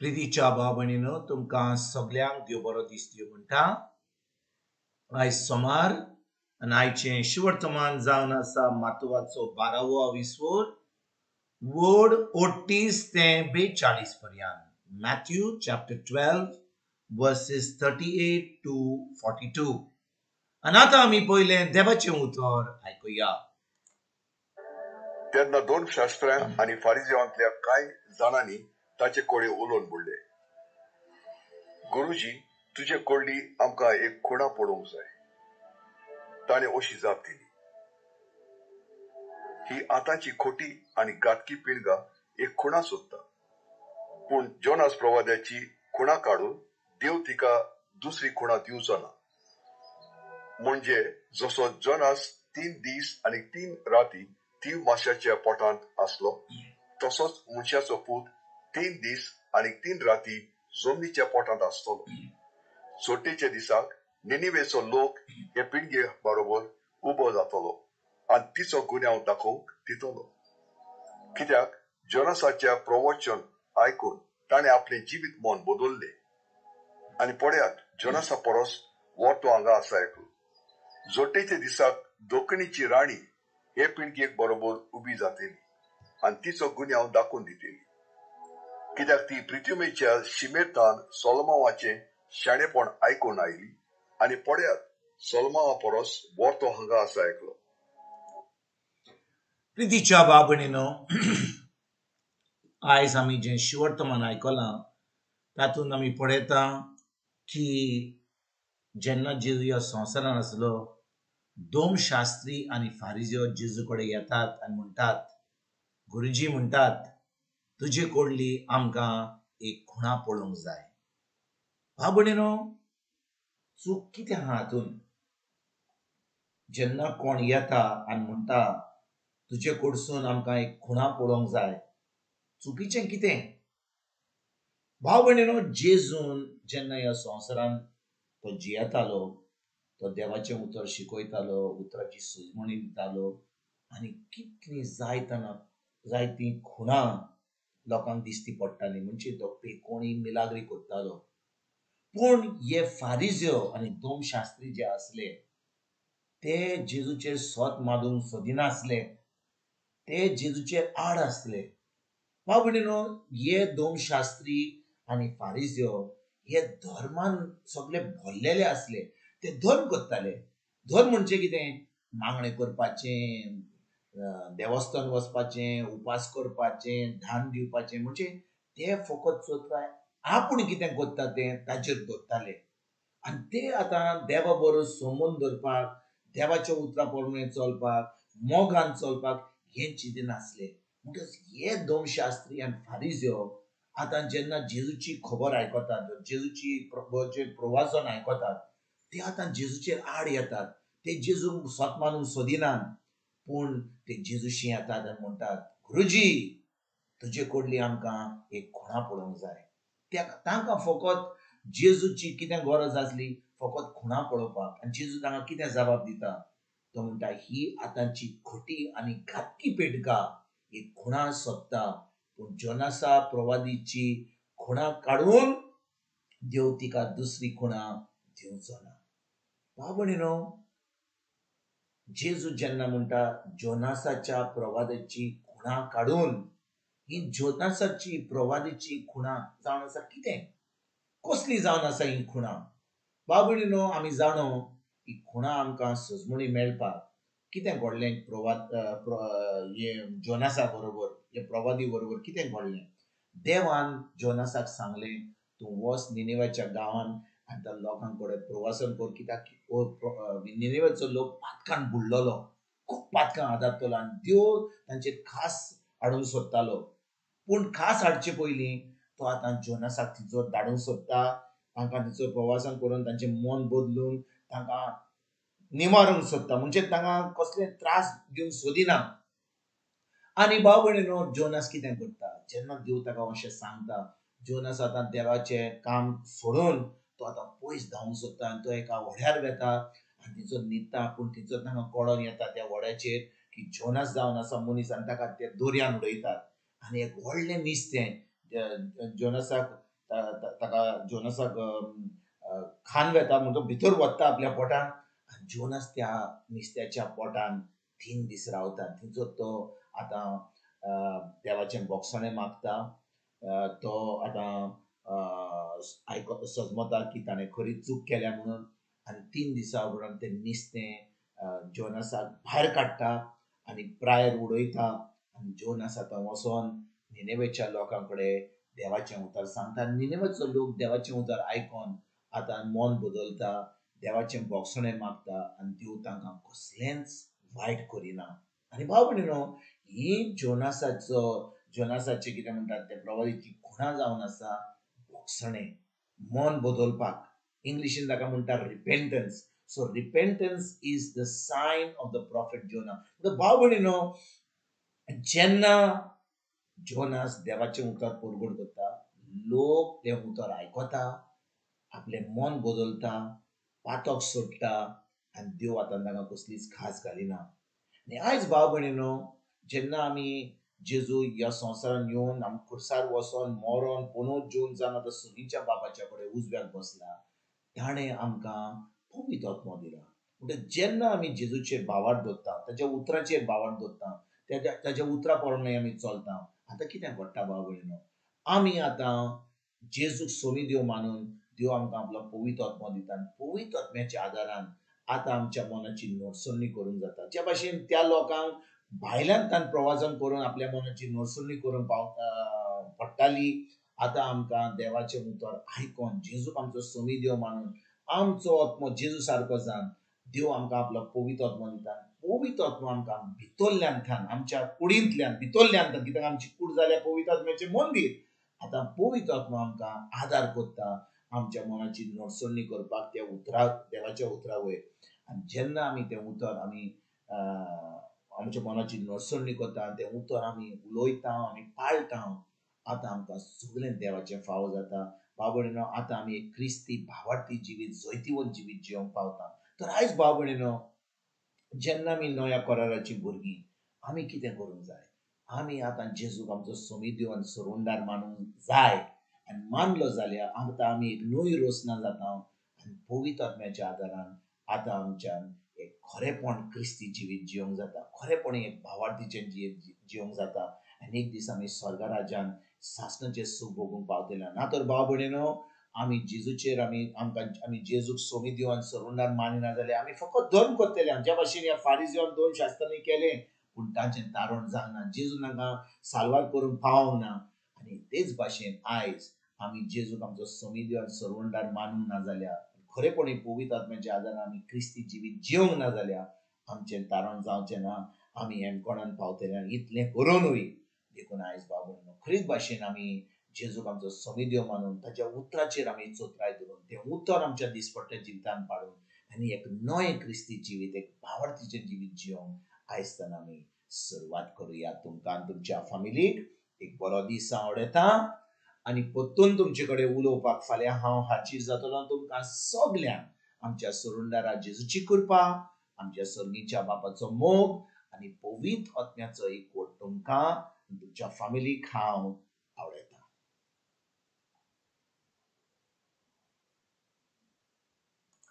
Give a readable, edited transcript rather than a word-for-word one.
प्रितीच्या भावभयणीनो तुमकां सगळ्यांक देव बरो दीस दिवं म्हणटा. आयज सोमार आनी आयचें शिवर्तमान जावन आसा मातवाचो 12वो विसवोर वोड 38 ते 42 पर्यंत. Mathew chapter 12 verses 38 to 42. आनी आतां आमी पयलें देवाचें उतर आयकुया. तेन्ना दोन शास्त्रां आनी फारिजेवांतल्या कांय जाणांनी ताचे कोडे उलोवन बुडले. गुरुजी, तुजे कोडली आमकां एक खुणा पडोवंक जाय. ताणें अशी जाप दिली. ही आतांची खोटी आनी घातकी पिळगा एक खुणा सोदता. पूण जोनास प्रवाद्याची खुणा काडून देव तिका दुसरी खुणा दिवचो ना. म्हणजे जसो जोनास 3 दीस आनी 3 राती तीव माश्याच्या पोटांत आसलो, तसोच मनशाचो पूत 3 दीस आनी 3 राती जमनीच्या पोटांत आसतलो. सुट्टेच्या दिसाक निनिवेचो लोक हे पिळगे बरोबर उबो जातलो आनी तिचो गुन्यांव दाखोवंक दितलो. कित्याक जोनासाच्या प्रवचन आयकून ताणें आपलें जिवीत मोन बदल्ले. आनी पळयात, जोनासा परस वोतो हांगा आसा एकलो. जोड्डेच्या दिसाक दोखणीची राणी हे पिळगेक बरोबर उबी जातली आनी तिचो गुन्यांव दाखोवन दितली. कित्याक ती पृथ्वीच्या शिमेतान सोलमावाचें शाणेपण आयकून आयली. आनी पळयात, सोलमावा परस वोतो हांगा आसा एकलो. प्रितीच्या भावभयणीनो, आयज आमी जें शिवर्तमान आयकलां तातूंत आमी पळयता की जेन्ना जेजू ह्या संवसारांत आसलो, दोन शास्त्री आनी फारिजेव जेजू कडेन येतात आनी म्हणटात, गुरुजी म्हणटात, तुजे कोडली आमकां एक खुणा पळोवंक जाय. भावभयणीनो, चूक कितें आहा हातूंत? जेन्ना कोण येता आनी म्हणटा तुजे कडसून आमकां एक खुणा पळोवंक जाय, चुकीचें कितें? भावभयणीनो, जेजून जेन्ना ह्या संवसारांत तो जियेतालो, तो देवाचें उतर शिकयतालो, उतराची सुजमणी दितालो आनी कितलीं जायतीं खुणां लोकांक दिश्टी पडटालीं. म्हणजे तो पेकोणी मिलाग्री करतालो. पूण हे फारिजेव आनी दोन शास्त्री जे आसले, ते जेजूचेर सोत मारूंक सोदिनासले. ते जेजूचेर आड आसले. भावभयणीनो, हे दोन शास्त्री आनी फारिजेव हे धर्मान सगळे भरलेले आसले. ते धर्म करताले. धर्म म्हणजे कितें? मागणें करपाचें, देवस्थान वचपाचें, उपास करपाचें, दान दिवपाचें. म्हणजे ते फकत चोतराय आपूण कितें करता तें ताचेर धरताले. आनी ते आतां देवा बरोबर संबंद दवरपाक, देवाच्या उतरा प्रमाणें चलपाक, मोगान चलपाक हें चिंतिनासले. म्हणटच हे दोन शास्त्री आनी फारिजेव आतां जेन्ना जेजूची खबर आयकतात, जेजूची प्रवाचन आयकतात, ते आतां जेजूचेर आड येतात. ते जेजूक सोत मारूंक सोदिनात, पूण ते जेजूशी येतात आनी म्हणटात, गुरुजी, तुजे कडली आमकां एक खुणा पळोवंक जाय. तांकां फकत जेजूची कितें गरज आसली? फकत खुणा पळोवपाक. आनी जेजू तांकां कितें जबाब दिता? तो म्हणटा, ही आतांची खोटी आनी घातकी पेटका एक खुणा सोदता, पूण जोनासा प्रवादीची खुणा काडून देव तिका दुसरी खुणा दिवचो ना. भावभयणीनो, जेजू जेन्ना म्हणटा जोनासाच्या प्रवादाची खुणा काडून, ही जोनासाची प्रवादीची खुणा जावन आसा कितें? कसली जावन आसा ही खुणा? भावभयणीनो, आमी जाणो ही खुणा आमकां सजमणी मेळपाक कितें घडलें? जोनासा बरोबर, हे प्रवादी बरोबर कितें घडलें? देवान जोनासाक सांगलें, तूं वच निनेवेच्या गांवांत आनी त्या लोकांक कडेन प्रवासन कर. कित्याक निनेवेचो लोक पातकान बुडलोलो, खूब पातकां आदारतलो आनी देव तांचेर खास हाडूंक सोदतालो. पूण खास हाडचे पयलीं तो आतां जोनासाक थंयसर धाडूंक सोदता. तांकां थंयसर प्रवासन करून तांचें मन बदलून तांकां निवारूंक सोदता. म्हणजे तांकां कसले त्रास दिवंक सोदिना. आनी भावभयणीनो, जोनास कितें करता? जेन्ना देव ताका अशें सांगता, जोनास आतां देवाचें काम सोडून तो आतां पयस धांवंक सोदता आनी तो एका व्हड्यार वेता आनी थंयसर न्हिदता. पूण थंयसर तांकां कळोन येता त्या व्हड्याचेर की जोनास जावन आसा मनीस, आनी ताका ते दोर्यान उडयतात. आनी एक व्हडलें नुस्तें जोनासाक ताका जोनसाक खान वेता म्हणून तो भितर वत्ता आपल्या पोटान आनी जोनस त्या नुस्त्याच्या पोटान 3 दीस रावता. थंयसर तो आतां देवाचें बोगसणें मागता. तो आतां सजमता की ताणें खरी चूक केल्या म्हणून आनी 3 दिसा उपरांत तें नुस्तें जोनसाक भायर काडटा आनी प्रायर उडयता आनी जोनस आतां वचोन निनेवेच्या लोकां कडेन देवाचें उतर सांगता. निनेवेचो लोक देवाचें उतर आयकोन आतां मन बदलता, देवाचें बोगसणें मागता आनी देव तांकां कसलेंच वायट करिना. आनी भाव भयणीनो, ही जोनासाचें कितें म्हणटात ते प्रवादीची खुणां जावन आसा बोगसणें, मन बदलपाक. इंग्लिशीन ताका म्हणटा repentance. So repentance is the sign of the prophet Jonah. भाव भयणीनो, जेन्ना जोनास देवाचें उतर परगट करता, लोक तें उतर आयकता, आपलें मन बदलता, पातक सोडटा आनी देव आतां तांकां कसलीच खास घालिना. आनी आयज भाव भयणीनो, जेन्ना आमी जेजू ह्या संवसारान येवन आमी खुर्सार वचोन मरोन पोनोत जेवन जावन आतां सगळींच्या बापाच्या कडेन उजव्याक बसला, ताणें आमकां पवित्र आत्मो दिला. म्हणटकीर जेन्ना आमी जेजूचेर बावार दवरता, ताच्या उतराचेर बावार दवरता, ताच्या उतरा प्रमाणे आमी चलता, आतां कितें घडटा भाव भयणीनो, आमी आतां जेजूक सोमी देव मानून देव आमकां आपलो पवित्र आत्मो दिता आनी पवित्र आत्म्याच्या आदारान आतां आमच्या मनाची नडसरणी करूंक जाता. ज्या भाशेन त्या लोकांक भायल्यान ताण प्रवाजन करून आपल्या मनाची नडसरणी करून पडटाली, आतां आमकां देवाचें उतर आयकोन जेजूक आमचो सोमी देव मानून आमचो आत्मो जेजू सारको जावन देव आमकां आपलो पवित्र आत्मो दिता. पवित्र आत्मो आमकां भितरल्यांतल्यान, आमच्या कुडींतल्यान, भितरल्यांतल्यान, कित्याक आमची कूड जाल्यार पवित्र आत्म्याचें मंदीर, आतां पवित्र आत्मो आमकां आदार करता आमच्या मनाची नडसरणी करपाक त्या उतराक, देवाच्या उतरा वयर. आनी जेन्ना आमी तें उतर आमी आमच्या मनाची नडसरणी करता आनी तें उतर आमी उलोयता, आमी पाळटा, आतां आमकां सगळें देवाचें फावो जाता. भाव भयणीनो, आतां आमी एक क्रिस्ती भावार्थी जिवीत, जैतिवंत जिवीत जिवंक पावता. तर आयज भाव भयणीनो, जेन्ना आमी नव्या कराराची भुरगीं, आमी कितें करूंक जाय? आमी आतां जेजूक आमचो सोमी देव आनी सोरोंडार मानूंक जाय. आनी मानलो जाल्यार आतां आमी एक नवी रोसना जाता आनी पवित्र आत्म्याच्या आदारान आतां आमच्यान एक खरेपण क्रिस्ती जिवीत जिवंक जाता, खरेपणी एक भावार्थीचें जिवीत जिवंक जाता आनी एक दीस आमी स्वर्ग राज्यान सासणाचें सूख भोगूंक पावतले. ना तर भाव भयणीनो, आमी जेजूचेर आमी जेजूक सोमी देव आनी सोरोंडार मानिना जाल्यार आमी फकत धर्म करतले. ज्या भाशेन ह्या फारिझेवान 2 शास्त्रांनी केलें, पूण तांचें तारण जावना. जेजू तांकां साल्वार करूंक पावंक ना. आनी तेच भाशेन आयज आमी जेजूक आमचो सोमी देव आनी सोरोंडार मानूंक ना जाल्यार, खरेपणी पवित्र आत्म्याच्या आदारान आमी क्रिस्ती जिवीत जिवंक ना जाल्यार आमचें तारण जावचें ना. आमी हेमकोणान पावतले आनी इतलें करूनूय देखून आयज भाव भयणीनो, खरीच भाशेन आमी जेजूक आमचो सोमी देव मानून ताच्या उतराचेर आमी चोत्राय धरून तें उतर आमच्या दिसपट्ट्या जिवितान पाडून आनी एक नवें क्रिस्ती जिवीत, एक भावार्थीचें जिवीत जिवंक आयजतान आमी सुरवात करुया. तुमकां आनी तुमच्या फॅमिलीक एक बरो दीस आवडेता आनी परतून तुमचे कडेन उलोवपाक फाल्यां हांव हाजीर जातलों. तुमकां सगल्यांक आमच्या सोरोंडारा जेजूची कृपा, आमच्या सर्गीच्या बापाचो मोग आनी पवित्र आत्म्याचो एकवट तुमकां तुमच्या फॅमिलीक हांव आवडेता.